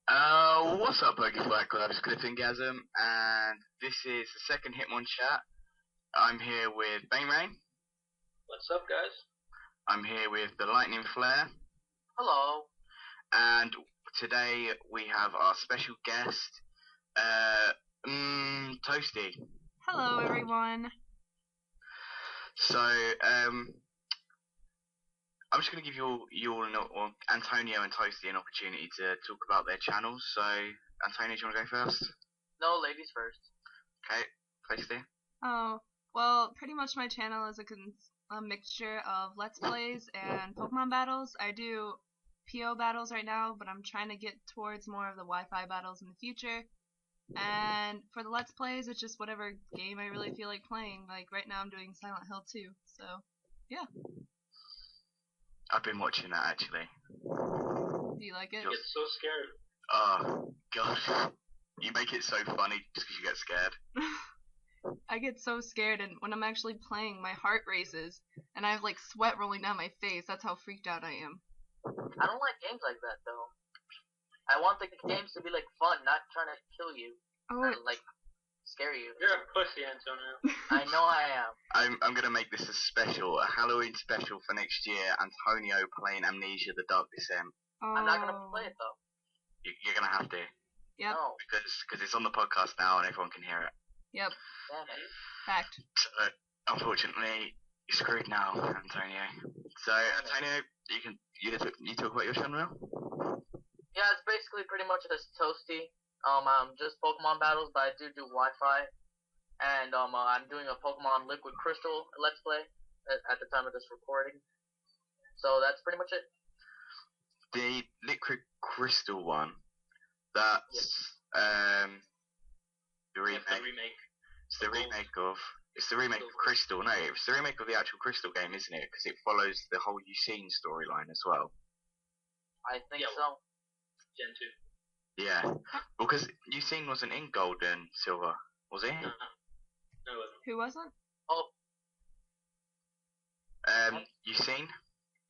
What's up, Pokefly Club? It's Cliffingasm, and this is the second HitmonChat. I'm here with Bane. What's up, guys? I'm here with the Lightning Flare. Hello. And today we have our special guest, Toasty. Hello, everyone. So, I'm just going to give you all, Antonio and Toasty, an opportunity to talk about their channels. So, Antonio, do you want to go first? No, ladies first. Okay, Toasty. Oh, well, pretty much my channel is a mixture of Let's Plays and Pokemon battles. I do PO battles right now, but I'm trying to get towards more of the Wi-Fi battles in the future. And for the Let's Plays, it's just whatever game I really feel like playing. Like, right now I'm doing Silent Hill 2, so, yeah. I've been watching that, actually. Do you like it? I get so scared. Oh, God. You make it so funny just because you get scared. I get so scared, and when I'm actually playing, my heart races, and I have, like, sweat rolling down my face. That's how freaked out I am. I don't like games like that, though. I want the games to be, like, fun, not trying to kill you. Oh, and, like, scare you. You're a pussy, Antonio. I know I am. I'm gonna make this a Halloween special for next year. Antonio playing Amnesia: The Dark Descent. I'm not gonna play it, though. You're gonna have to. Yep. No. Because it's on the podcast now and everyone can hear it. Yep. Damn it. Fact. So unfortunately, you're screwed now, Antonio. So Antonio, you talk about your channel now. Yeah, it's basically pretty much just Toasty. Just Pokemon battles, but I do Wi-Fi. And, I'm doing a Pokemon Liquid Crystal Let's Play at the time of this recording. So that's pretty much it. The Liquid Crystal one. That's the remake. That's the remake. It's the remake of. It's the remake of Crystal. No, it's the remake of the actual Crystal game, isn't it? Because it follows the whole Usain storyline as well. I think Yeah, so. Gen 2. Yeah, because Usain wasn't in Gold and Silver, was he? No, it wasn't. Who wasn't? Oh, Usain,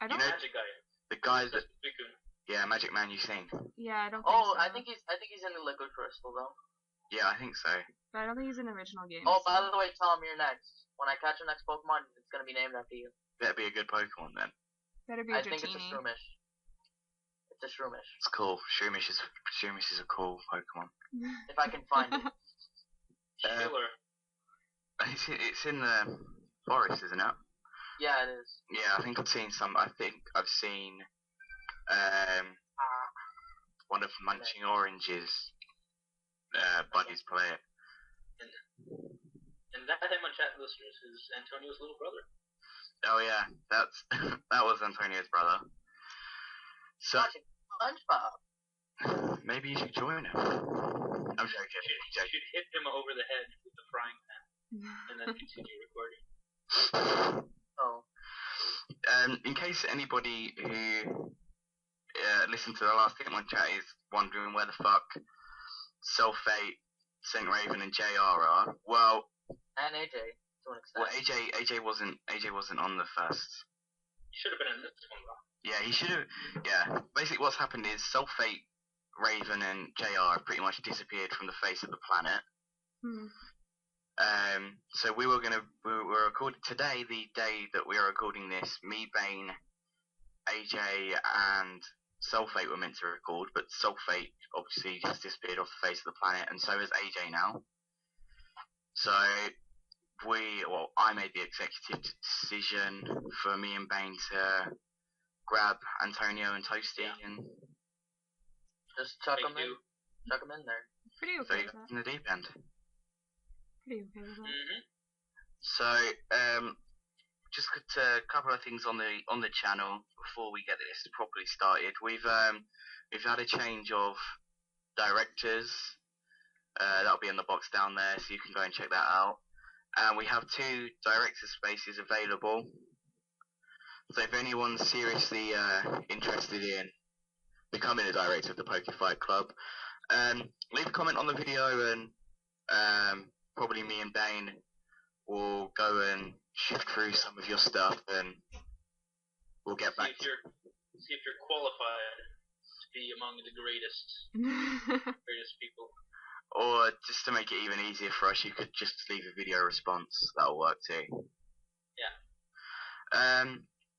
I don't. know- Magic guy. the guy that, That's Suicune. yeah, Magic Man Usain. Yeah, I don't think oh, so. I think he's in the Liquid Crystal though. Yeah, I think so. But I don't think he's in the original game. Oh, by the way, Tom, you're next. When I catch your next Pokemon, it's gonna be named after you. That'd be a good Pokemon then. Better be a I think it's a Dratini. Shroomish. It's a Shroomish. It's cool. Shroomish is a cool Pokemon. If I can find it. Killer. It's in the forest, isn't it? Yeah, it is. Yeah, I think I've seen one of Munching Orange's buddies play it. And that HitmonChat listeners is Antonio's little brother. Oh yeah, that's that was Antonio's brother. So Watching SpongeBob. maybe you should join him. I'm joking. You should hit him over the head with the frying pan and then continue recording. Oh. In case anybody who listened to the last HitmonChat is wondering where the fuck Sulfate, Saint Raven, and JR are, well, And AJ, to an extent. AJ wasn't on the first. You should have been in this one, though. Yeah, he should have. Yeah, basically what's happened is Sulfate, Raven, and JR have pretty much disappeared from the face of the planet. Hmm. So we were recording today, the day that we are recording this. Me, Bane, AJ, and Sulfate were meant to record, but Sulfate obviously has disappeared off the face of the planet, and so has AJ now. So I made the executive decision for me and Bane to grab Antonio and Toasty and Just chuck Thank him in. you. Chuck him in there. Pretty throw okay you with that. in the deep end. Pretty okay with that. Mm-hmm. So just a couple of things on the channel before we get this properly started. We've had a change of directors. That'll be in the box down there, so you can go and check that out. And we have 2 director spaces available. So if anyone's seriously interested in becoming a director of the Pokefight Club, leave a comment on the video, and probably me and Bane will go and shift through some of your stuff, and we'll get back. See if you're qualified be among the greatest people. Or just to make it even easier for us, you could just leave a video response. That'll work too. Yeah.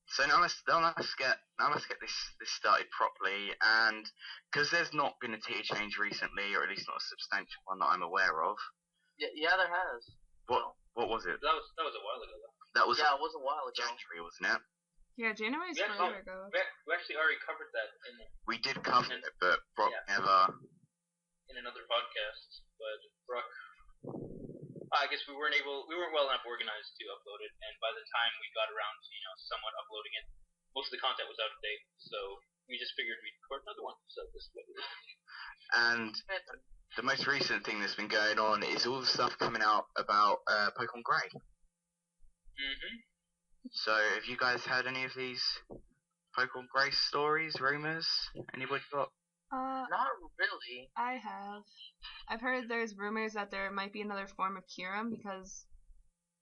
So now let's get this started properly, and because there's not been a tier change recently, or at least not a substantial one that I'm aware of. Yeah, there has. What was it? That was a while ago. That was it was a while ago. January, wasn't it? Yeah, January's We forever ago. We actually already covered that We did cover it, but Brock never. In another podcast, but Brock, I guess we weren't well enough organized to upload it, and by the time we got around to somewhat uploading it, most of the content was out of date, so we just figured we'd record another one. So this is what we did. And the most recent thing that's been going on is all the stuff coming out about Pokemon Grey. Mhm. So have you guys heard any of these Pokemon Grey stories, rumors? Anybody got? Not really. I have. I've heard there's rumors that there might be another form of Kyurem because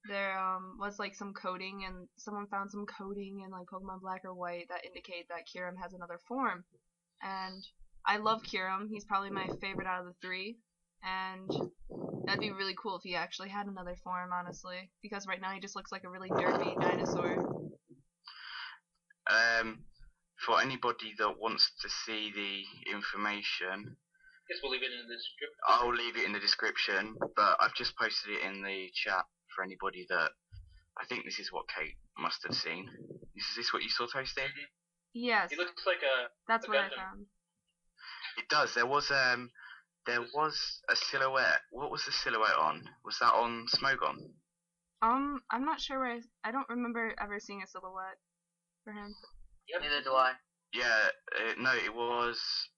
there was like some coding, and someone found some coding in like Pokemon Black or White that indicate that Kyurem has another form. And I love Kyurem. He's probably my favorite out of the three. And that'd be really cool if he actually had another form, honestly. Because right now he just looks like a really derpy dinosaur. For anybody that wants to see the information, Guess we'll leave it in the description. I'll leave it in the description, but I've just posted it in the chat for anybody that. I think this is what Kate must have seen. Is this what you saw, Toasty? Mhm. Yes, He looks like a. that's a what I Gundam. found. It does. There was a silhouette. What was the silhouette on? Was that on Smogon? I'm not sure where I don't remember ever seeing a silhouette for him. Yep. Neither do I. Yeah, no, it was.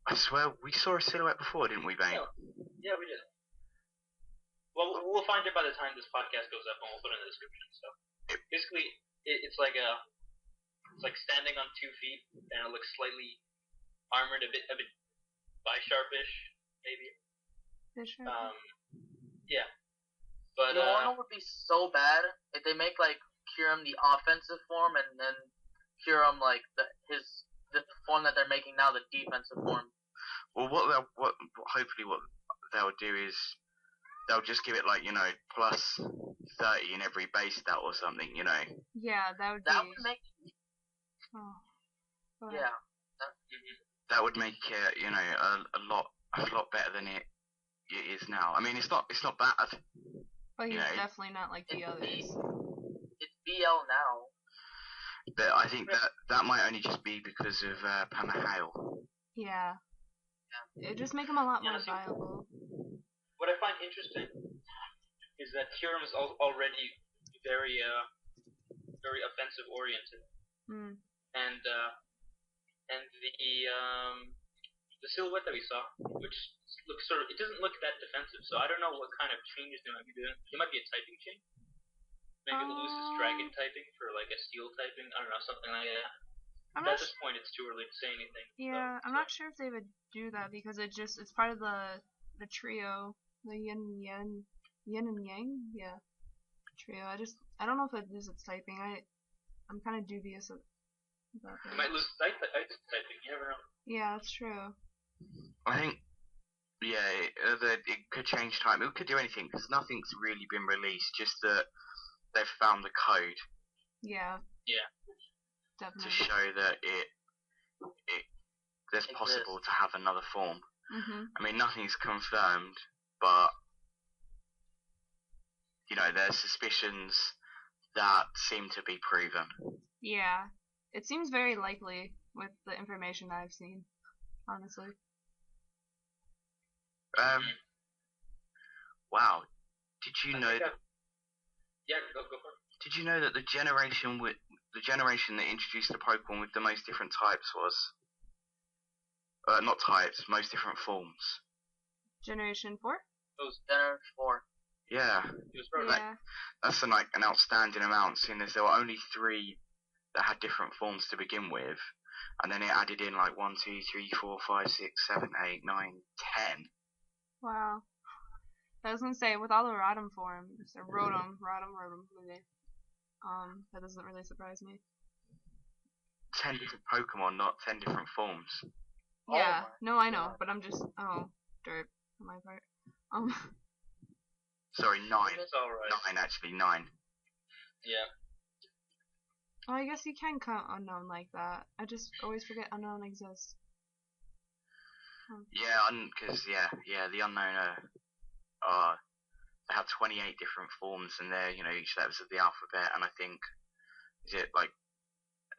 I swear we saw a silhouette before, didn't we, Bane? Yeah, we did. Well, we'll find it by the time this podcast goes up, and we'll put it in the description. So basically, it's like standing on 2 feet, and it looks slightly armored, a bit Bisharpish, maybe. Fisher. Yeah. But You know what would be so bad if they make like Kyurem the offensive form, and then Kyurem like the form that they're making now the defensive form. Well, hopefully what they'll do is they'll just give it like plus 30 in every base stat or something, Yeah, that would make Oh. Go ahead. yeah. That would make it a lot better than it is now. I mean, it's not bad. But he's you know, definitely not like the others. It's BL now. But I think that might only just be because of Pamahale. Yeah. It just make him a lot more see, viable. what I find interesting is that Kyurem is already very offensive oriented, and the silhouette that we saw, which looks it doesn't look that defensive. So I don't know what kind of changes they might be doing. It might be a typing change. Maybe lose his dragon typing for like a steel typing. I don't know, something like that. At this point, it's too early to say anything. Yeah, I'm not sure if they would do that because it's part of the trio, the yin and yang, yeah, trio. I don't know if it loses its typing. I'm kind of dubious about that. It might lose ice typing. You never know. Yeah, that's true. I think, that it could change time. It could do anything because nothing's really been released. Just that they've found the code. Yeah. Yeah. Definitely. To show that there's possible to have another form. I mean, nothing's confirmed, but there's suspicions that seem to be proven. Yeah, it seems very likely with the information that I've seen, honestly. Wow. Did you know? Yeah, go for it. Did you know that the generation that introduced the Pokemon with the most different types was not types, most different forms? Generation 4? It was Generation 4. Yeah. It was probably That's an outstanding amount, seeing as there were only 3 that had different forms to begin with, and then it added in like 1, 2, 3, 4, 5, 6, 7, 8, 9, 10. Wow. I was gonna say, with all the Rotom forms, or Rotom, maybe, that doesn't really surprise me. 10 different Pokemon, not 10 different forms. Yeah, my no, I know, God. but I'm just dirt on my part. Sorry, 9. It's alright. 9 actually, 9. Yeah. Well, I guess you can count unknown like that. I just always forget unknown exists. Yeah, because the unknown they have 28 different forms, and they're each letters of the alphabet, and I think is it like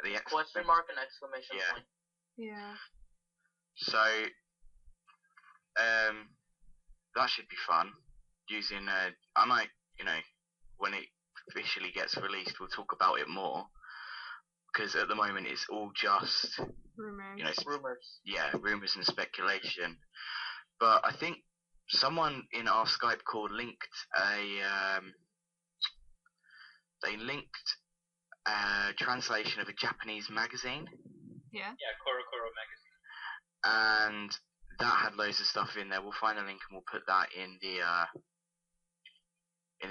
the Question mark and exclamation Yeah. point. Yeah. So that should be fun. Using I might when it officially gets released, we'll talk about it more. Because at the moment it's all just Rumors. Rumors. rumors and speculation. But I think someone in our Skype call linked a translation of a Japanese magazine, Yeah. Yeah, Corocoro magazine. and that had loads of stuff in there. We'll find a link and we'll put that in the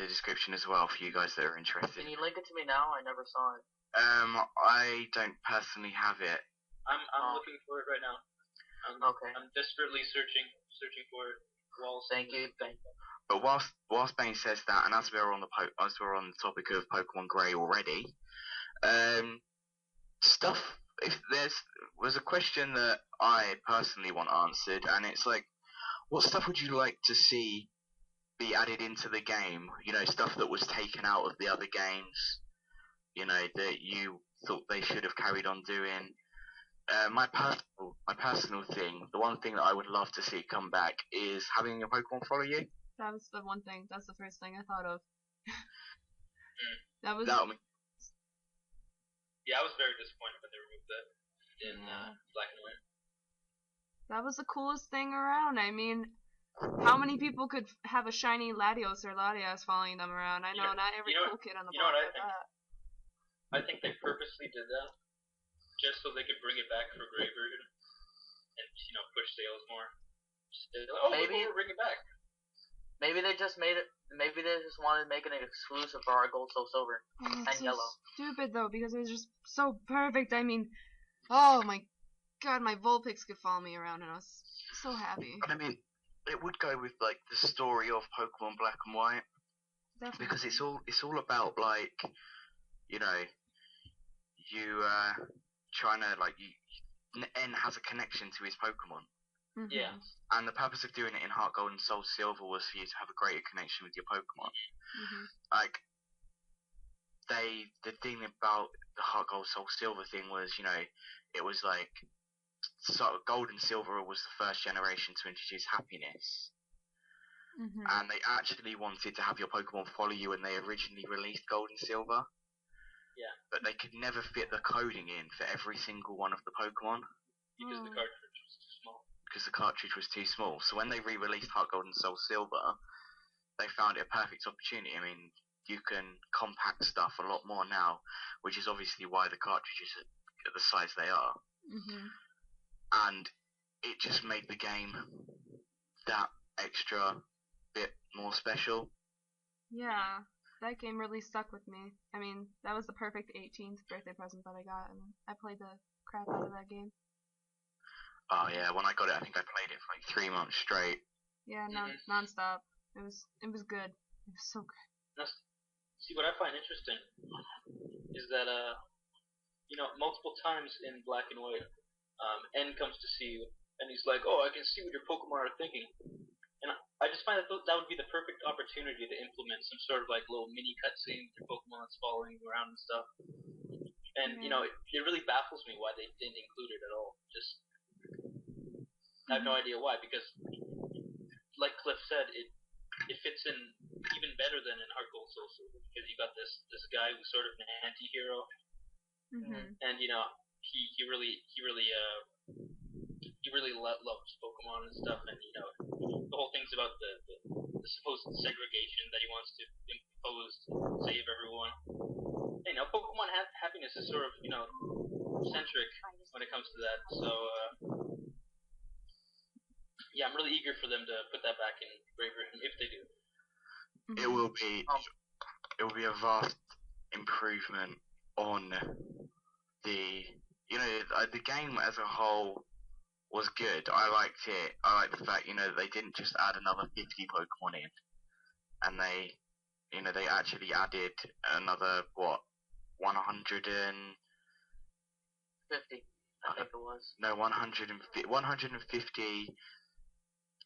description as well for you guys that are interested. Can you link it to me now? I never saw it. I don't personally have it. I'm looking for it right now. Okay. I'm desperately searching for it. Whilst Thank you. But whilst Bane says that, and as we're on the topic of Pokemon Grey already, stuff. If was a question that I personally want answered, and it's like, what stuff would you like to see be added into the game? Stuff that was taken out of the other games. That you thought they should have carried on doing. My personal thing, the one thing that I would love to see come back is having your Pokemon follow you. That was the one thing. That's the first thing I thought of. That was. That would Yeah, I was very disappointed when they removed that in Black and White. That was the coolest thing around. I mean, how many people could have a shiny Latios or Latias following them around? I know not every cool kid on the block what I had think? that. I think they purposely did that just so they could bring it back for Grey version and push sales more. Maybe we'll bring it back. Maybe they just made it. Maybe they just wanted to make it exclusive for our Gold, Soul, Silver, Oh, and it's so Yellow. stupid though, because it was just so perfect. I mean, oh my god, my Vulpix could follow me around, and I was so happy. But I mean, it would go with like the story of Pokemon Black and White, Definitely. because it's all about like, you trying to like N has a connection to his Pokemon, Mhm. Yeah. and the purpose of doing it in Heart Gold and Soul Silver was for you to have a greater connection with your Pokemon. Mhm. Like the thing about the Heart Gold Soul Silver thing was, it was like Gold and Silver was the first generation to introduce happiness. Mhm. And they actually wanted to have your Pokemon follow you when they originally released Gold and Silver. Yeah. But they could never fit the coding in for every single one of the Pokemon Because the cartridge was too small. because the cartridge was too small. So when they re-released Heart Gold and Soul Silver, they found it a perfect opportunity. I mean, you can compact stuff a lot more now, which is obviously why the cartridges are the size they are. Mhm. And it just made the game that extra bit more special. Yeah, that game really stuck with me. I mean, that was the perfect 18th birthday present that I got, and I played the crap out of that game. Oh yeah, when I got it, I think I played it for like 3 months straight. Yeah, non-stop. It was good. It was so good. Now, see, what I find interesting is that multiple times in Black and White, N comes to see you, and he's like, "Oh, I can see what your Pokemon are thinking." And I just find that that would be the perfect opportunity to implement some sort of like little mini cutscene with your Pokemon that's following you around and stuff. And it really baffles me why they didn't include it at all. Just I have no idea why, because like Cliff said, it fits in even better than in Heart Gold Soul Silver, because you got this guy who's sort of an anti-hero, Mhm. and he really loves Pokemon and stuff, and the whole thing's about the supposed segregation that he wants to impose to save everyone. Pokemon happiness is sort of centric when it comes to that. So yeah, I'm really eager for them to put that back in Brave version if they do. Mhm. It will be a vast improvement on the game as a whole was good. I liked it. I liked the fact, they didn't just add another 50 Pokemon in, and they actually added another 100 and 50, I think it was. no 150,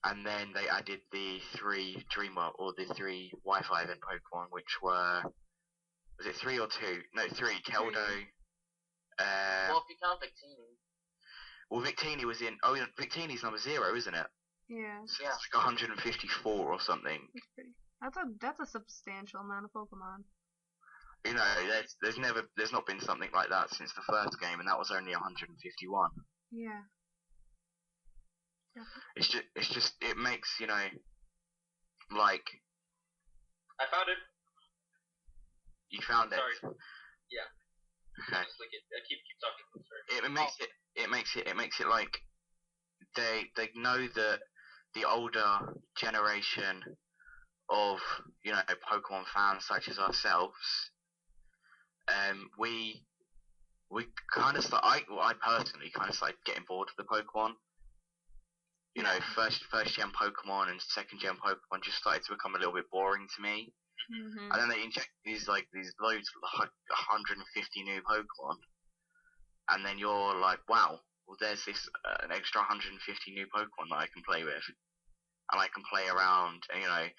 and then they added the 3 Dreamer or the 3 Wi-Fi event Pokemon, which were, was it 3 or 2? No, 3. Keldo. Well, if you count Victini. Well, Victini was in. Oh, Victini's number 0, isn't it? Yeah. It's like 154 or something. That's a substantial amount of Pokemon. There's not been something like that since the first game, and that was only 151. Yeah. It's just it makes like. I found it. You found Sorry. it. Yeah. Okay. Just like I keep talking. Sorry. It makes it like they know that the older generation of Pokemon fans such as ourselves, we kind of I personally kind of started getting bored of the Pokemon. First gen Pokemon and second gen Pokemon just started to become a little bit boring to me. Mm-hmm. And then they inject these loads of 150 new Pokemon, and then you're like, wow, well there's this an extra 150 new Pokemon that I can play with, and I can play around. And,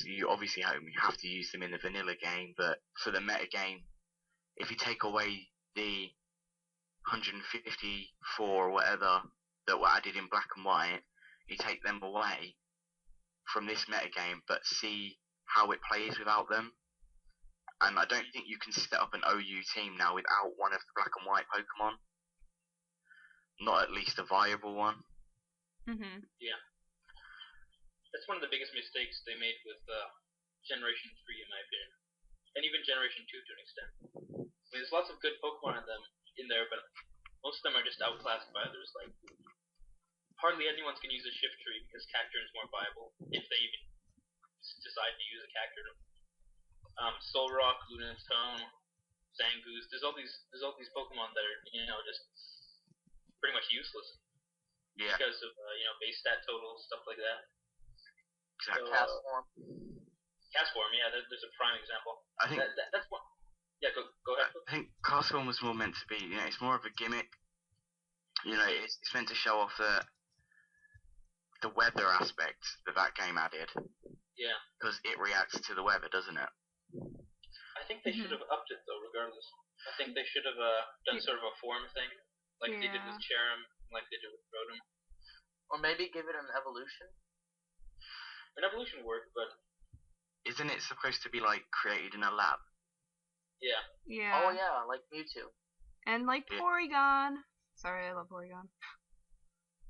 you obviously have to use them in the vanilla game, but for the meta game, if you take away the 154 or whatever that were added in black and white, you take them away from this meta game, but see how it plays without them. And I don't think you can set up an OU team now without one of the black and white Pokemon. Not at least a viable one. Mm-hmm. Yeah. That's one of the biggest mistakes they made with Generation 3, in my opinion. And even Generation 2 to an extent. There's lots of good Pokemon in there, but most of them are just outclassed by others. Like, hardly anyone's going to use a shift tree because Cacturne is more viable, if they even decide to use a Cacturne. Solrock, Lunatone, Zangoose, there's all these Pokemon that are just pretty much useless. Yeah. Because of base stat totals, stuff like that. Exactly. So, Castform, yeah, there's a prime example. I think that's one. Yeah, go ahead. I think Castform was more meant to be, it's more of a gimmick. It's meant to show off the weather aspect that game added. Yeah. Because it reacts to the weather, doesn't it? I think they should have upped it though, regardless. I think they should have done sort of a form thing, like they did with Cherim, like they did with Rotom. Or maybe give it an evolution. An evolution worked, but isn't it supposed to be like created in a lab? Yeah. Yeah. Oh yeah, like Mewtwo. And like Porygon. Sorry, I love Porygon.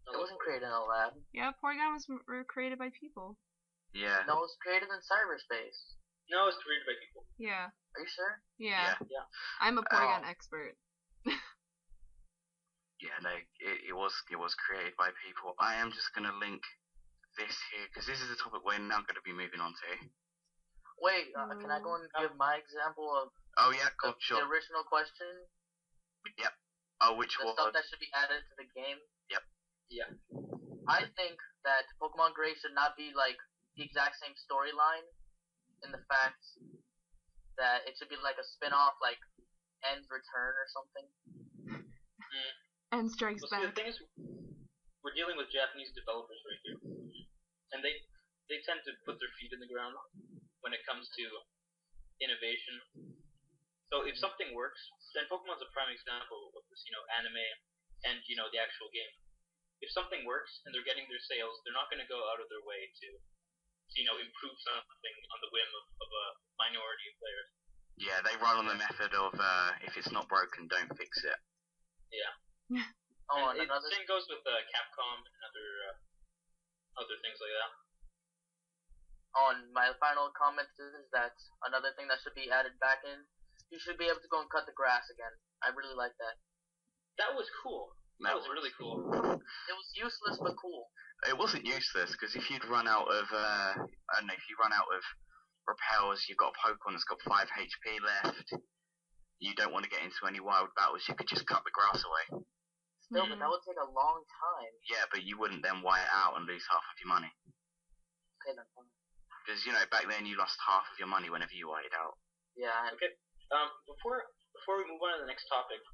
It wasn't created in a lab. Yeah, Porygon was created by people. Yeah. No, it was created in cyberspace. No, it was created by people. Yeah. Are you sure? Yeah. Yeah. I'm a Porygon expert. Yeah, no, it was created by people. I am just gonna link this here because this is a topic we're now going to be moving on to. Wait, can I go and give my example of Oh yeah, go sure. the original question? Yep. Oh, which the was stuff that should be added to the game? Yep. Yeah. I think that Pokemon Gray should not be like the exact same storyline in the fact that it should be like a spin-off, like End's Return or something. End Strikes Well, Back. the thing is, we're dealing with Japanese developers right here, and they tend to put their feet in the ground when it comes to innovation. So if something works, then Pokemon's a prime example of this, anime and the actual game. If something works and they're getting their sales, they're not going to go out of their way to improve something on the whim of a minority of players. Yeah, they run on the method of if it's not broken, don't fix it. Yeah. Oh, and the same goes with Capcom and other things like that. Oh, and my final comment is that another thing that should be added back in, you should be able to go and cut the grass again. I really like that. That was cool. That was really cool. It was useless but cool. It wasn't useless because if you'd run out of I don't know, if you run out of repels, you've got a Pokemon that's got 5 HP left. You don't want to get into any wild battles. You could just cut the grass away. Still, but that would take a long time. Yeah, but you wouldn't then white out and lose half of your money. Okay, then fine. Because, back then you lost half of your money whenever you whited out. Yeah. Okay. Before we move on to the next topic,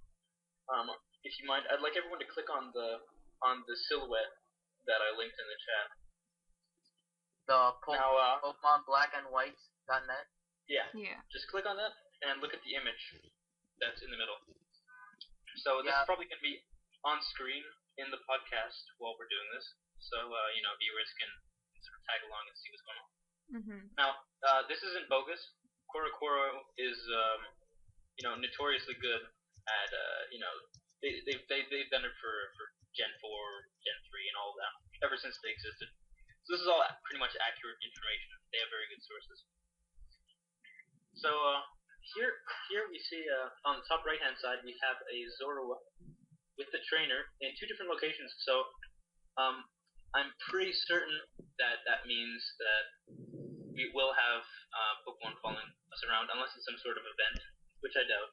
if you mind, I'd like everyone to click on the silhouette that I linked in the chat. The Pokemon Black and White.net. Yeah. Yeah. Just click on that and look at the image that's in the middle. So this is probably going to be on screen in the podcast while we're doing this, so viewers can sort of tag along and see what's going on. Mhm. Now, this isn't bogus. Corocoro is notoriously good at they've done it for Gen 4, Gen 3, and all of that ever since they existed. So this is all pretty much accurate information. They have very good sources. So here we see on the top right hand side we have a Zorua with the trainer in two different locations. So I'm pretty certain that means that we will have Pokemon following us around unless it's some sort of event, which I doubt.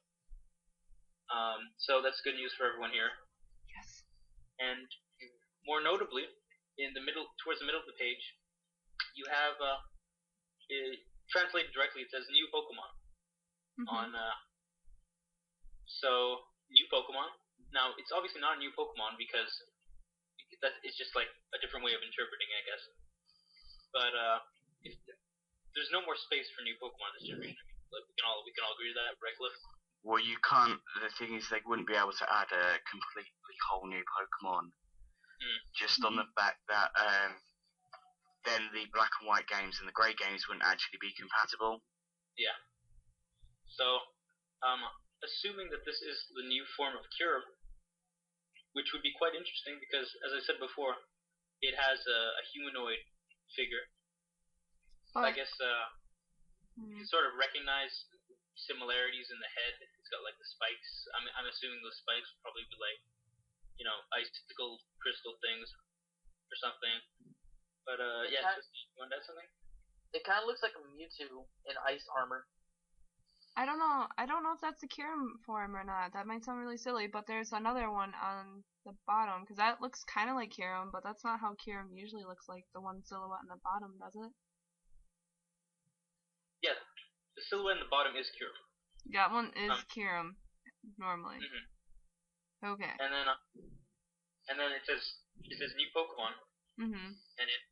So that's good news for everyone here. Yes. And more notably, towards the middle of the page, you have translated directly. It says new Pokemon on. So new Pokemon. Now it's obviously not a new Pokemon because it's just like a different way of interpreting it, I guess. But if there's no more space for new Pokemon this generation, like we can all agree to that, right, Cliff? Well, you can't. The thing is, they wouldn't be able to add a completely whole new Pokemon. Just on the fact that then the black and white games and the grey games wouldn't actually be compatible. Yeah. So, assuming that this is the new form of Kyurem, which would be quite interesting because, as I said before, it has a humanoid figure. I guess you can sort of recognize similarities in the head. It's got like the spikes. I'm assuming those spikes would probably be like, icicle crystal things or something. But you want to add something? It kind of looks like a Mewtwo in ice armor. I don't know if that's the Kyurem form or not. That might sound really silly, but there's another one on the bottom because that looks kind of like Kyurem, but that's not how Kyurem usually looks like. The one silhouette on the bottom, does it? Yeah, the silhouette in the bottom is Kyurem. That one is Kyurem normally. Okay. And then it says new Pokemon. And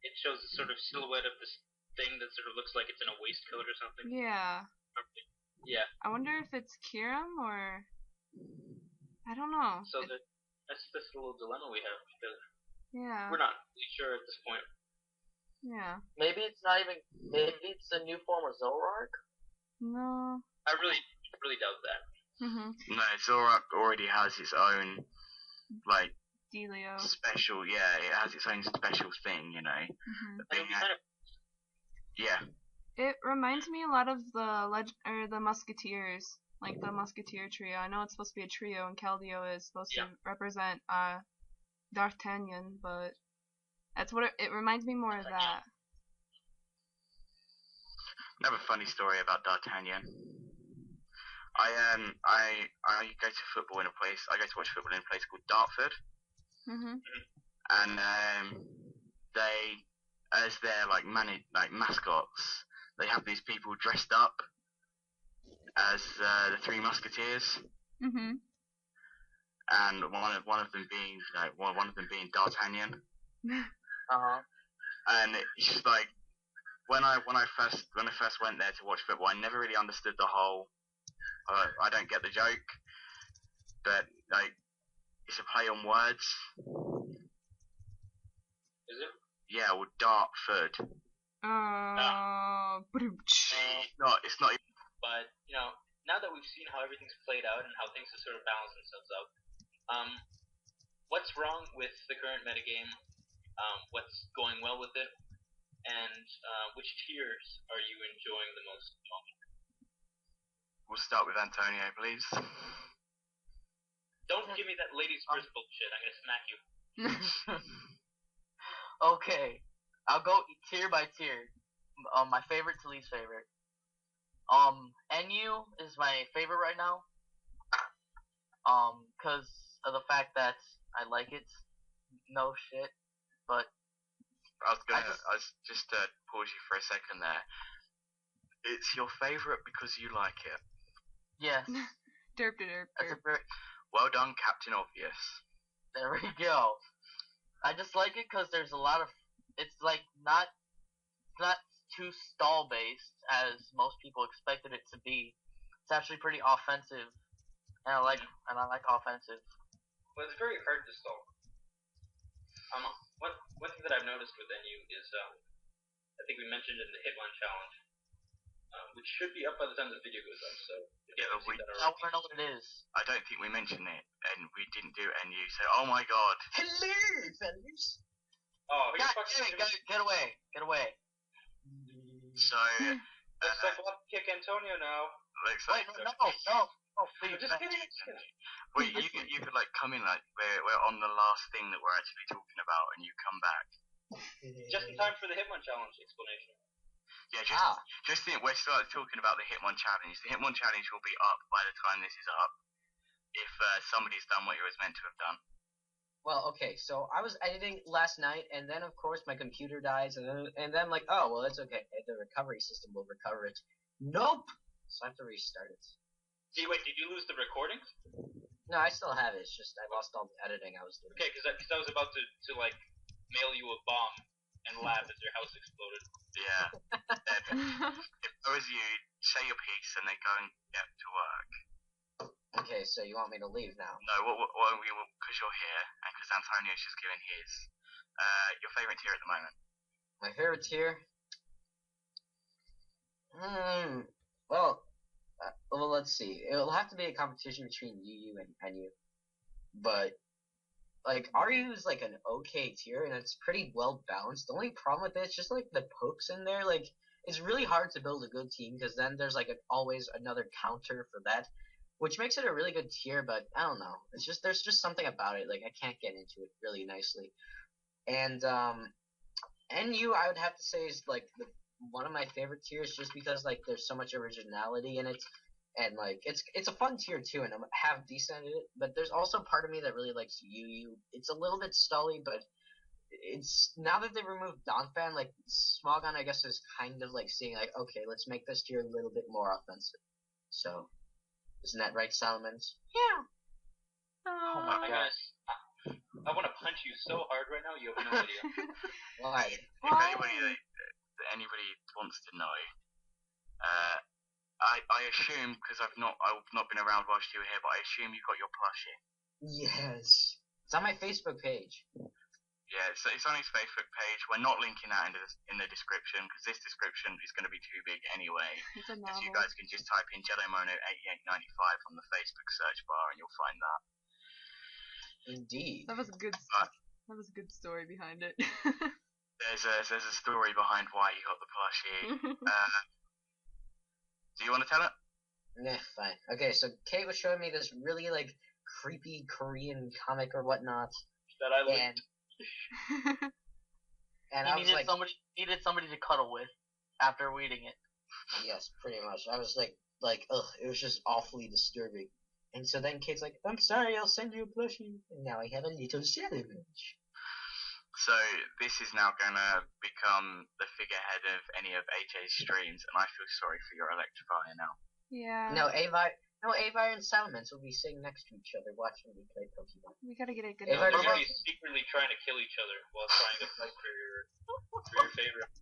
it shows the sort of silhouette of this thing that sort of looks like it's in a waistcoat or something. Yeah. Yeah. I wonder if it's Kyurem or I don't know. So that's the little dilemma we have because we're not really sure at this point. Yeah. Maybe it's not even. Maybe it's a new form of Zoroark. No. I really doubt that. No, Zoroark already has its own Delio. special. Yeah, it has its own special thing. Yeah. It reminds me a lot of the Musketeers, like the Musketeer trio. I know it's supposed to be a trio, and Keldeo is supposed to represent D'Artagnan, but that's what it reminds me more of that. I have a funny story about D'Artagnan. I go to football in a place. I go to watch football in a place called Dartford. And they, as their mascots, they have these people dressed up as the Three Musketeers. And one of them being D'Artagnan. And it's just like when I first went there to watch football, I never really understood the whole. I don't get the joke, but it's a play on words. Is it? Yeah, well, Dartford. It's not. But now that we've seen how everything's played out and how things have sort of balanced themselves out, what's wrong with the current metagame? What's going well with it? And which tiers are you enjoying the most? We'll start with Antonio, please. Don't give me that ladies first bullshit. I'm gonna smack you. Okay, I'll go tier by tier. My favorite to least favorite. NU is my favorite right now. Because of the fact that I like it. No shit. But I was just pause you for a second there. It's your favorite because you like it. yes, Derp to derp that's a derp. very, Well done, Captain Obvious. there we go. I just like it because there's a lot of. It's like not too stall based as most people expected it to be. It's actually pretty offensive, and I like offensive. Well, it's very hard to stall. One thing that I've noticed with NU is, I think we mentioned in the Hitman challenge, which should be up by the time this video goes up. So if you haven't seen that I already, want to know what it is. I don't think we mentioned it, and we didn't do it, and you said, "Oh my God." Hello, fellas. oh, God, fucking get away. So looks like we'll have to kick Antonio now. looks Wait, like no, please. Just kidding. wait, you could like come in like we're on the last thing that we're actually talking about, and you come back. Just in time for the Hitman challenge explanation. Yeah, just think we're still talking about the Hitmon challenge. The Hitmon challenge will be up by the time this is up, if somebody's done what he was meant to have done. Well, okay, so I was editing last night, and then of course my computer dies, and then I'm like, oh, well, it's okay. The recovery system will recover it. Nope! So I have to restart it. Wait, did you lose the recordings? No, I still have it. It's just I lost all the editing I was doing. Okay, because I was about to like mail you a bomb and laugh as your house exploded. Yeah. If I was you, say your piece and then go and get to work. Okay, so you want me to leave now? No, because you're here and because Antonio's just given his. Your favourite tier at the moment. My favorite tier? Well, let's see. It'll have to be a competition between UU and NU. But, like, RU is, like, an okay tier, and it's pretty well balanced. The only problem with it is just, like, the pokes in there. Like, it's really hard to build a good team, because then there's, like, always another counter for that, which makes it a really good tier, but I don't know. It's just, there's just something about it. Like, I can't get into it really nicely. And, NU, I would have to say, is, like, one of my favorite tiers, just because, like, there's so much originality in it. And, like, it's a fun tier, too, and I'm half decent at it, but there's also part of me that really likes UU. It's a little bit stully, but it's, now that they removed Donphan, like, Smogon, I guess, is kind of, like, seeing, like, okay, let's make this tier a little bit more offensive. So, isn't that right, Salomons? Yeah. Oh my gosh. I want to punch you so hard right now, you have no idea. Why? If anybody wants to know, I assume, because I've not been around whilst you were here, but I assume you got your plushie. Yes. It's on my Facebook page. Yeah, it's on his Facebook page. We're not linking that in the description, because this description is going to be too big anyway. It's a So novel. you guys can just type in JedoMono8895 on the Facebook search bar, and you'll find that. Indeed. That was a good story behind it. There's a story behind why you got the plushie. Do you want to tell it? Nah, fine. Okay, so Kate was showing me this really, like, creepy Korean comic or whatnot, That I like. and He I was like, needed somebody to cuddle with after reading it. yes, pretty much. I was like, ugh, it was just awfully disturbing. And so then Kate's like, I'm sorry, I'll send you a plushie. And now I have a little challenge. So this is now going to become the figurehead of any of AJ's streams, and I feel sorry for your Electrifier now. Yeah. No, Avi and Salamence will be sitting next to each other watching me play Pokemon. We gotta get a good. If I They're remember- going to be secretly trying to kill each other while trying to fight for your favorite.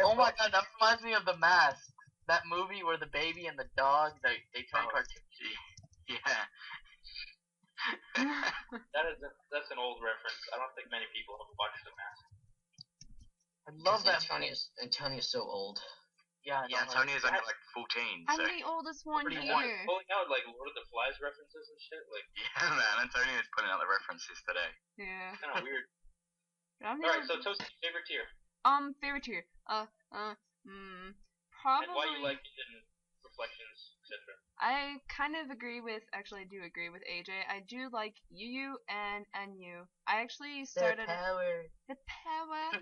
Oh my god, that reminds me of The Mask. That movie where the baby and the dog, they turn cartoons. Yeah. That's an old reference. I don't think many people have watched The Mask. I love that. Antonio's so old. Yeah, Yeah, Antonio's only like 14, I'm so the oldest one Pretty here. Pulling out like Lord of the Flies references and shit, like yeah, man, Antonio's putting out the references today. Yeah. kind of weird. I'm the Alright, so oldest- Toasty, favorite tier, favorite tier. and why you Probably. like it, and reflections, etc. I kind of agree with. Actually, I do agree with AJ. I do like UU and NU. I actually started the power.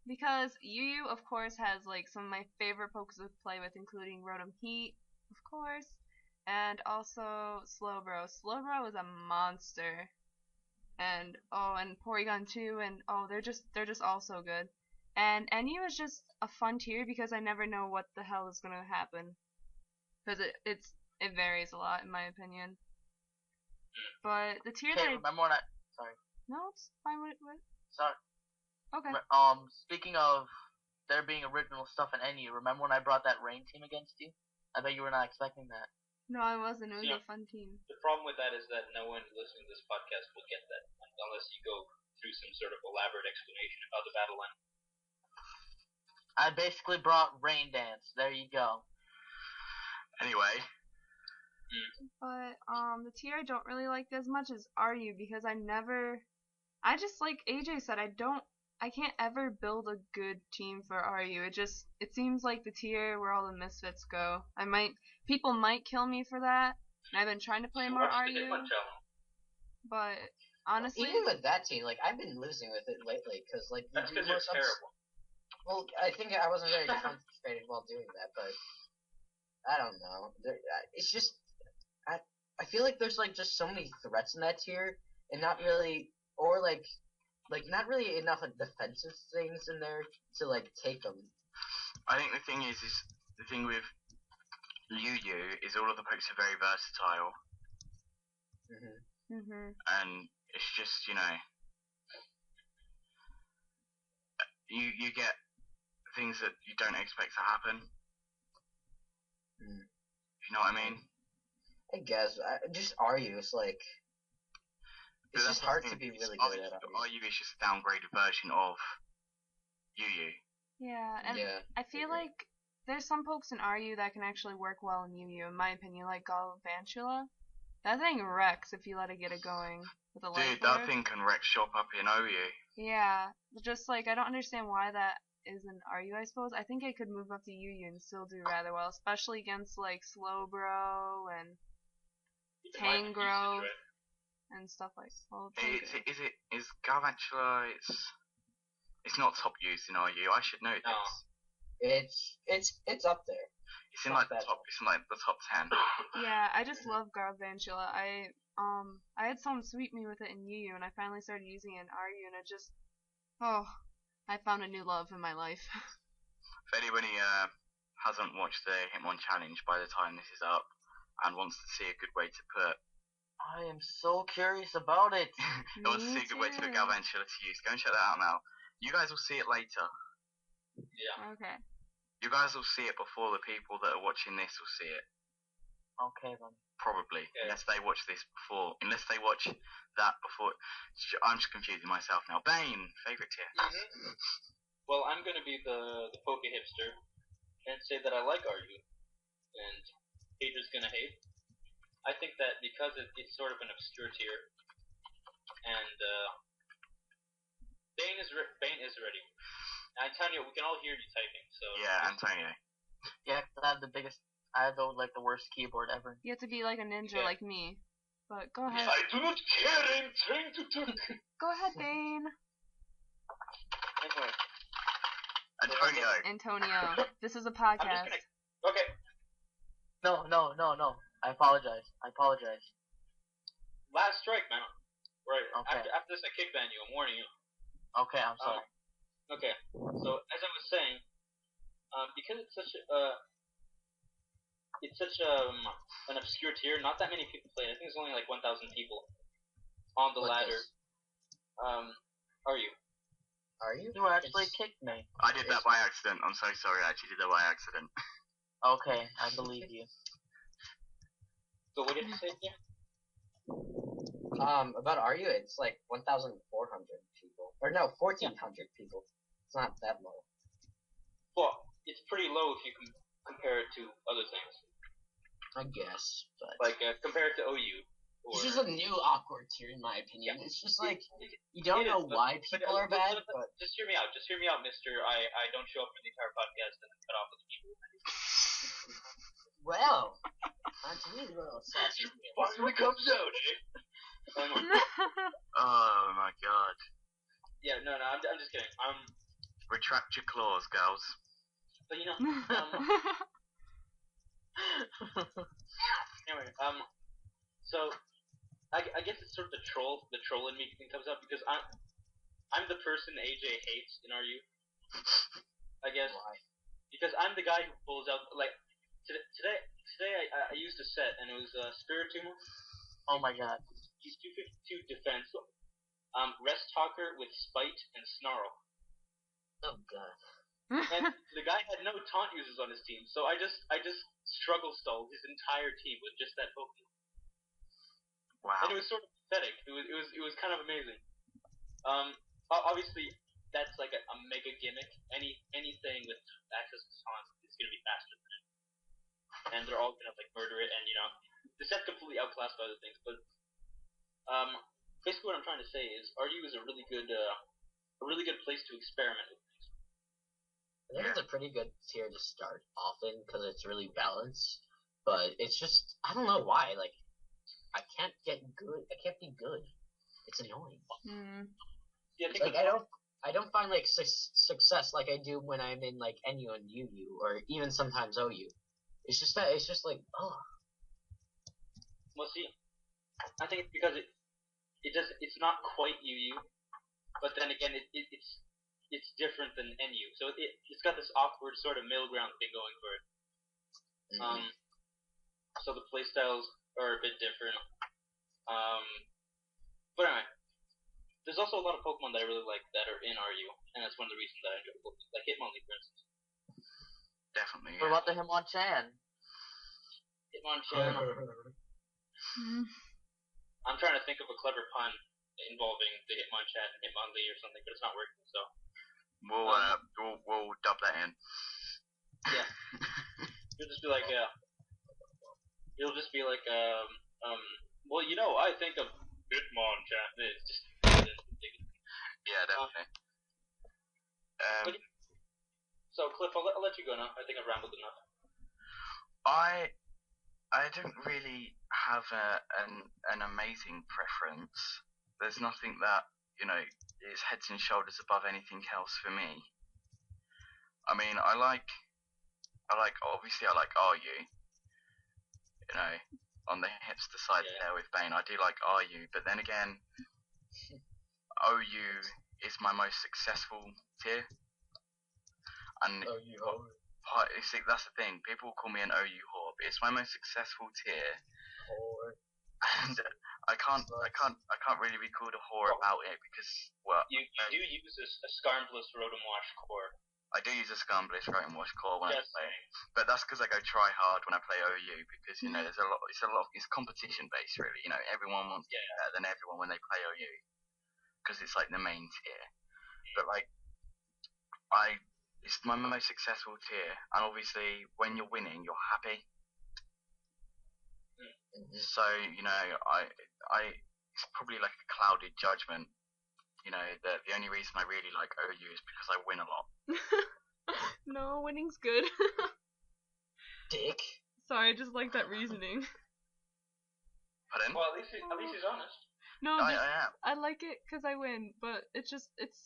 Because UU, of course, has like some of my favorite pokes to play with, including Rotom Heat, of course, and also Slowbro. Slowbro is a monster. and Porygon 2, and they're just all so good. And NU is just a fun tier because I never know what the hell is gonna happen, because it varies a lot in my opinion. But the tier Okay, remember when I... Sorry. No, it's fine. What? Sorry. Okay. Speaking of there being original stuff in NU, remember when I brought that rain team against you? I bet you were not expecting that. No, I wasn't. It was Yeah. a fun team. The problem with that is that no one listening to this podcast will get that unless you go through some sort of elaborate explanation of how the battle went. I basically brought Rain Dance. There you go. Anyway, But the tier I don't really like as much is RU because I just like AJ said, I can't ever build a good team for RU. It seems like the tier where all the misfits go. People might kill me for that, and I've been trying to play more Watch the RU, Hitmonchat. but honestly, Even with that team, like, I've been losing with it lately, because, like, That's because you're terrible. Well, I think I wasn't very concentrated while doing that, but I don't know. It's just I feel like there's like just so many threats in that tier, and not really, or like not really enough of defensive things in there to like take them. I think the thing is the thing with Yu is all of the pokes are very versatile, and it's just you get things that you don't expect to happen. You know what I mean? I guess just RU is like it's just hard to be really good at RU. RU is just a downgraded version of Yu. yeah, and I feel like there's some pokes in RU that can actually work well in Yu, in my opinion, like Galvantula. That thing wrecks if you let it get it going with a light Dude, that thing can wreck shop up in OU. Yeah, just like I don't understand why that is in RU, I suppose. I think it could move up to UU and still do rather well, especially against like Slowbro and Tangrowth and stuff like that. Is Galvantula, it's not top used in RU. I should know this. It's up there. It's in like the top 10. Yeah, I just love Galvantula. I had someone sweep me with it in UU, and I finally started using it in RU, and it just I found a new love in my life. If anybody hasn't watched the Hitmon challenge by the time this is up and wants to see a good way to put I am so curious about it. wants to see a good way to put Galvantula to use, go and check that out now. You guys will see it later. Yeah. Okay. You guys will see it before the people that are watching this will see it. Okay then. Probably. Okay. Unless they watch this before. Unless they watch that before. I'm just confusing myself now. Bane, favourite tier. Well, I'm gonna be the Poke hipster and say that I like RU, and haters gonna hate. I think that because it's sort of an obscure tier, and Bane is ready. Antonio, we can all hear you typing, so Yeah, Antonio. Yeah, 'cause I have the worst keyboard ever. You have to be like a ninja Okay. like me. But go ahead. I do not care. I'm trying to talk. Go ahead, Bane. Anyway, Antonio. This is a I'm just podcast. gonna. Okay, No. I apologize. last strike, man. Right. Okay. After this, I kick ban you. I'm warning you. Okay, I'm sorry. Okay. So as I was saying, because it's such an obscure tier, not that many people play it. I think there's only like 1,000 people on the ladder. Are you? Are you? You actually kicked me. I did that by accident. I'm so sorry. I actually did that by accident. Okay, I believe you. So what did you say again? About RU, it's like 1,400 people. Or no, 1,400 people. It's not that low. Well, it's pretty low if you compare it to other things. I guess, but Like compare it to OU. it's just a new awkward tier in my opinion. It's just like you don't know why people are bad, but just hear me out. Just hear me out, Mister. I don't show up for the entire podcast and then cut off with people. well, Anthony's a little sassy. Finally comes out, eh? Oh my god. Yeah, no, I'm just kidding. Retract your claws, girls. But you know, anyway, so I guess it's sort of the troll in me comes out because I'm the person AJ hates in RU. I guess Why? because I'm the guy who pulls out like today I used a set and it was Spiritomb. Oh my god. He's 252 defense. Rest Talker with Spite and Snarl. Oh god. And the guy had no taunt users on his team, so I just struggle stalled his entire team with just that Pokemon. Wow. And it was sort of pathetic. It was kind of amazing. Obviously that's like a mega gimmick. Anything with access to taunts is gonna be faster than it. And they're all gonna like murder it, and the set's completely outclassed by other things. But basically what I'm trying to say is RU is a really good place to experiment with things. I think it's a pretty good tier to start off in because it's really balanced. But it's just I don't know why. Like I can't get good. I can't be good. It's annoying. Yeah, Like I don't find like success like I do when I'm in like NU and UU or even sometimes OU. It's just like Well, see, I think it's because it's not quite UU, but then again it's different than NU, so it's got this awkward sort of middle ground thing going for it. So the playstyles are a bit different. But anyway, there's also a lot of Pokemon that I really like that are in RU, and that's one of the reasons that I enjoy Pokemon, like Hitmonlee, for instance. Definitely. What about the Hitmonchan? Hitmonchan. I'm trying to think of a clever pun involving the Hitmonchan and Hitmonlee or something, but it's not working. So we'll dub that in. yeah, you'll just be like well, I think of Hitmonchan. It's just Yeah, definitely. So Cliff, I'll let you go now. I think I've rambled enough. I don't really have an amazing preference. There's nothing that is heads and shoulders above anything else for me. I mean, I like RU. On the hipster side there with Bane, I do like RU, but then again, OU is my most successful tier. And see, that's the thing. People call me an OU whore, but it's my most successful tier. And I can't really be called a whore about it because you do use a Skarmbless Rotomwash core. I do use a Skarmbless Rotomwash core when I play, but that's because I go try hard when I play OU because there's it's competition based really. Everyone wants to be better than everyone when they play OU because it's like the main tier. But like it's my most successful tier, and obviously when you're winning, you're happy. So it's probably like a clouded judgment. The only reason I really like OU is because I win a lot. No, winning's good. Dick. Sorry, I just like that reasoning. Pardon? Well, at least he's honest. No, I am. I like it because I win, but it's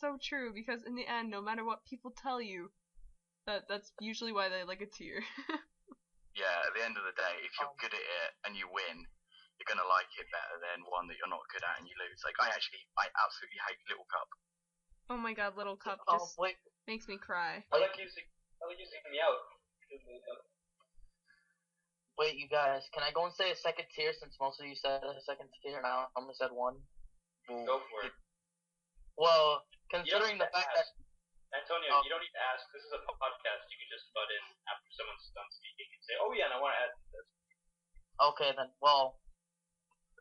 so true because in the end, no matter what people tell you, that's usually why they like a tier. Yeah, at the end of the day, if you're good at it and you win, you're gonna like it better than one that you're not good at and you lose. Like I absolutely hate Little Cup. Oh my god, Little Cup just makes me cry. I like using Meowth. Wait, you guys, can I go and say a second tier since most of you said a second tier and I only said one? Go for it. Well, considering the fact that Antonio, you don't need to ask. This is a podcast. You can just butt in after someone's done speaking and say, "Oh yeah, and I want to add this." Okay then. Well,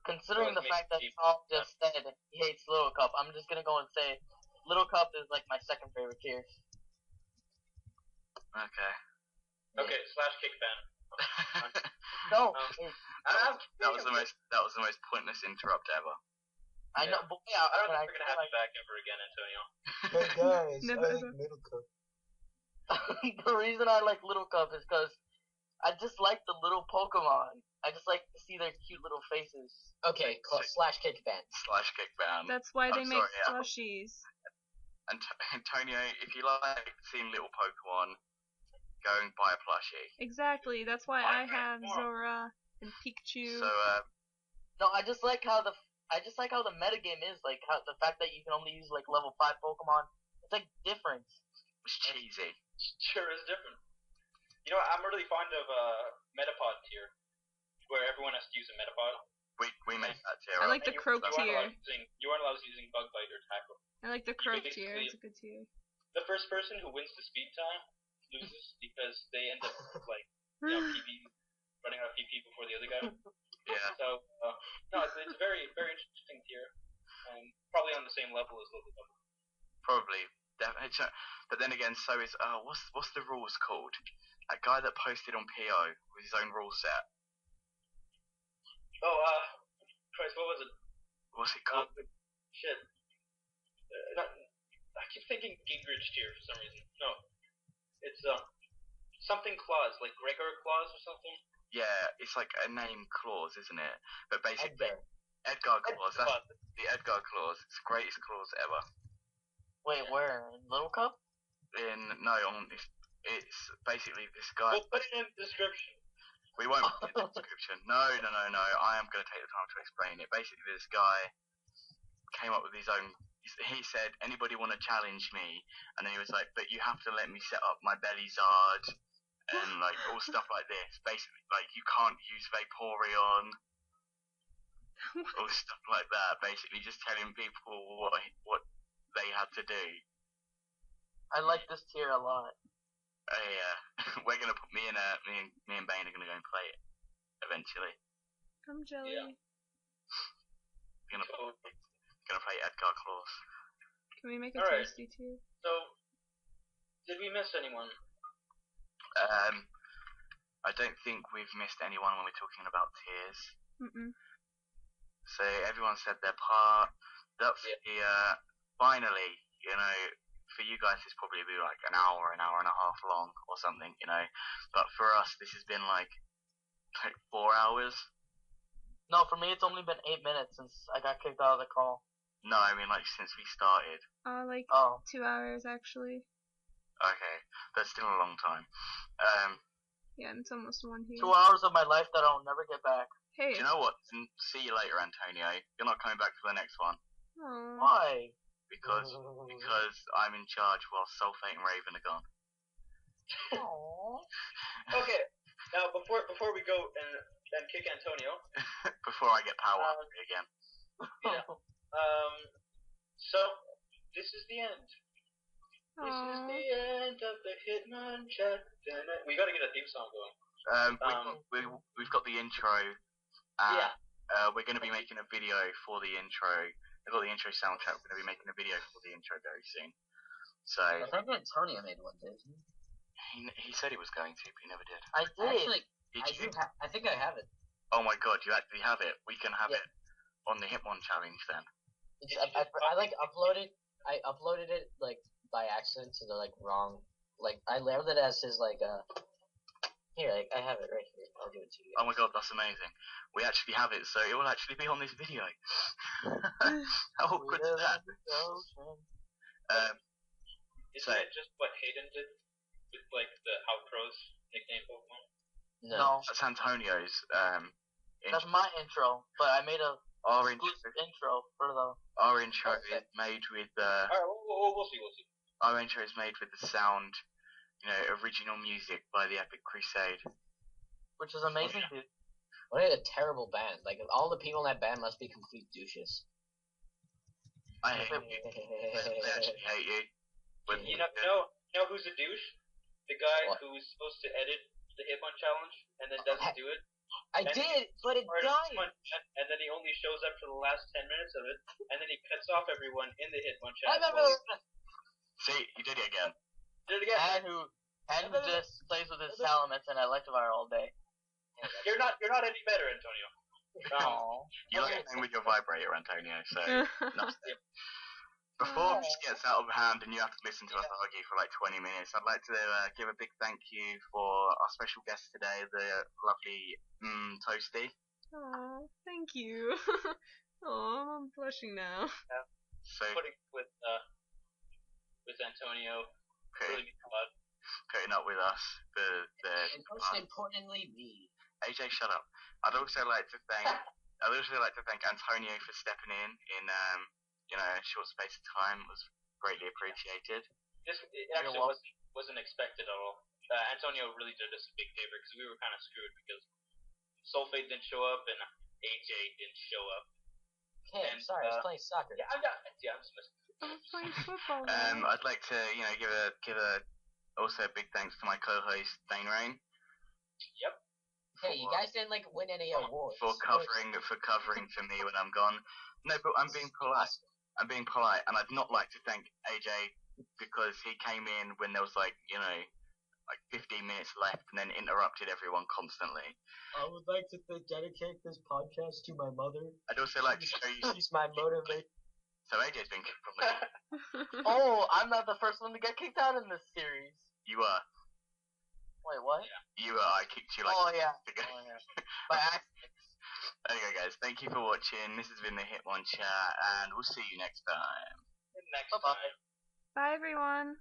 considering the fact that Tom just said he hates Little Cup, I'm just gonna go and say Little Cup is like my second favorite tier. Okay. Okay. / kick ban. No. That was the most pointless interrupt ever. I know, but I don't think we're gonna have you back ever again, Antonio. Hey guys, Never I like Little Cup. the reason I like Little Cup is because I just like the little Pokemon. I just like to see their cute little faces. Okay, / kick ban. / kick ban. That's why they make slushies. Antonio, if you like seeing little Pokemon, go and buy a plushie. Exactly. That's why I have Zora and Pikachu. So No, I just like how the metagame is, like how the fact that you can only use like level 5 Pokemon. It's like different. It's cheesy. Sure is different. You know, I'm really fond of Metapod tier, where everyone has to use a Metapod. We make that tier. I like up. the Croak tier. You aren't allowed using Bug Bite or Tackle. I like the Croak tier. It's a good tier. The first person who wins the speed time loses because they end up like running out of PP before the other guy. Yeah. So no, it's a very very interesting tier. Probably on the same level as Little Bug. Probably. Definitely. But then again, so is what's the rules called? That guy that posted on PO with his own rule set. Oh, Christ, what was it? What's it called? Shit. I keep thinking Gingrich tier for some reason. No, it's something Clause, like Gregor Clause or something. Yeah, it's like a name clause, isn't it? But basically, Edgar Clause. That's the Edgar Clause. It's the greatest clause ever. Wait, where? In Little Cup? It's basically this guy. We'll put it in the description. We won't put it in the description. No. I am going to take the time to explain it. Basically, this guy came up with his own. He said, "Anybody want to challenge me?" And then he was like, "But you have to let me set up my belly zard and like all stuff like this. Basically, like you can't use Vaporeon, all stuff like that. Basically, just telling people what they had to do." I like this tier a lot. Yeah, we're gonna put me and Bane are gonna go and play it eventually. I'm jelly. Yeah. Gonna play Edgar Clause. Can we make a Alright. toasty tier? So, did we miss anyone? I don't think we've missed anyone when we're talking about tiers. So everyone said their part. That's finally, you know, for you guys it's probably be like an hour and a half long or something, you know. But for us this has been like 4 hours. No, for me it's only been 8 minutes since I got kicked out of the call. No, I mean like since we started. 2 hours actually. Okay, that's still a long time. Yeah, and it's almost 1 here. 2 hours of my life that I'll never get back. Hey. Do you know what? See you later, Antonio. You're not coming back for the next one. Aww. Why? Because I'm in charge while Sulfate and Raven are gone. Okay, now before we go and kick Antonio. Before I get power again. Yeah. So this is the end. Aww. This is the end of the HitmonChat. We gotta get a theme song going. We've got the intro. Yeah. We're going to be making a video for the intro. We've got the intro soundtrack. We're going to be making a video for the intro very soon. So I think Antonio made one, didn't he? he said he was going to, but he never did. I did. Actually, Did you? I think I have it. Oh my god, you actually have it. We can have it on the Hitmon challenge then. It's, I like uploaded. I uploaded it like by accident to the like wrong. Like I labeled it as his like Here, I have it right here. I'll give it to you. Oh my god, that's amazing. We actually have it, so it will actually be on this video. How good is that? Isn't it just what Hayden did with like the outros nickname Pokemon? No. That's Antonio's. That's my intro, but I made a Our intro for the. Our intro is made with Alright, we'll see. Our intro is made with the sound, you know, original music by the Epic Crusade. Which is amazing, dude. What a terrible band. Like all the people in that band must be complete douches. I hate you. I actually hate you. But You know who's a douche? The guy who's supposed to edit the Hitmon challenge and then doesn't do it. I did, but it died. And then he only shows up for the last 10 minutes of it, and then he cuts off everyone in the Hitmon I challenge. remember. see, you did it again. Did it again. And who just plays with his Salamence and Electivire all day. You're not any better, Antonio. You're playing with your vibrator, Antonio, so no. Before this gets out of hand and you have to listen to us argue for like 20 minutes, I'd like to give a big thank you for our special guest today, the lovely Toasty. Aw, thank you. Aw, I'm blushing now. So Putting with Antonio. Really means a lot. putting up with us for the And most importantly, me. AJ, shut up. I'd also like to thank I'd also like to thank Antonio for stepping in a short space of time. It was greatly appreciated. It actually wasn't expected at all. Antonio really did us a big favor because we were kind of screwed because Sulfate didn't show up and AJ didn't show up. Hey, I'm sorry, I was playing soccer. Yeah, I'm just missing. I was playing football. I'd like to give a also a big thanks to my co-host Dane Rain. Yep. Hey, you guys didn't win any awards. For covering for me when I'm gone. No, but I'm being polite. I'm being polite, and I'd not like to thank AJ because he came in when there was 15 minutes left and then interrupted everyone constantly. I would like to dedicate this podcast to my mother. I'd also like to show you. She's my motivation. So AJ's been kicked from the game. Oh, I'm not the first one to get kicked out in this series. You are. Wait, what? You are. I kicked you Oh yeah. ago. Oh, yeah. By accident. Okay, guys. Thank you for watching. This has been the HitmonChat, and we'll see you next time. Next Bye-bye. time. Bye, everyone.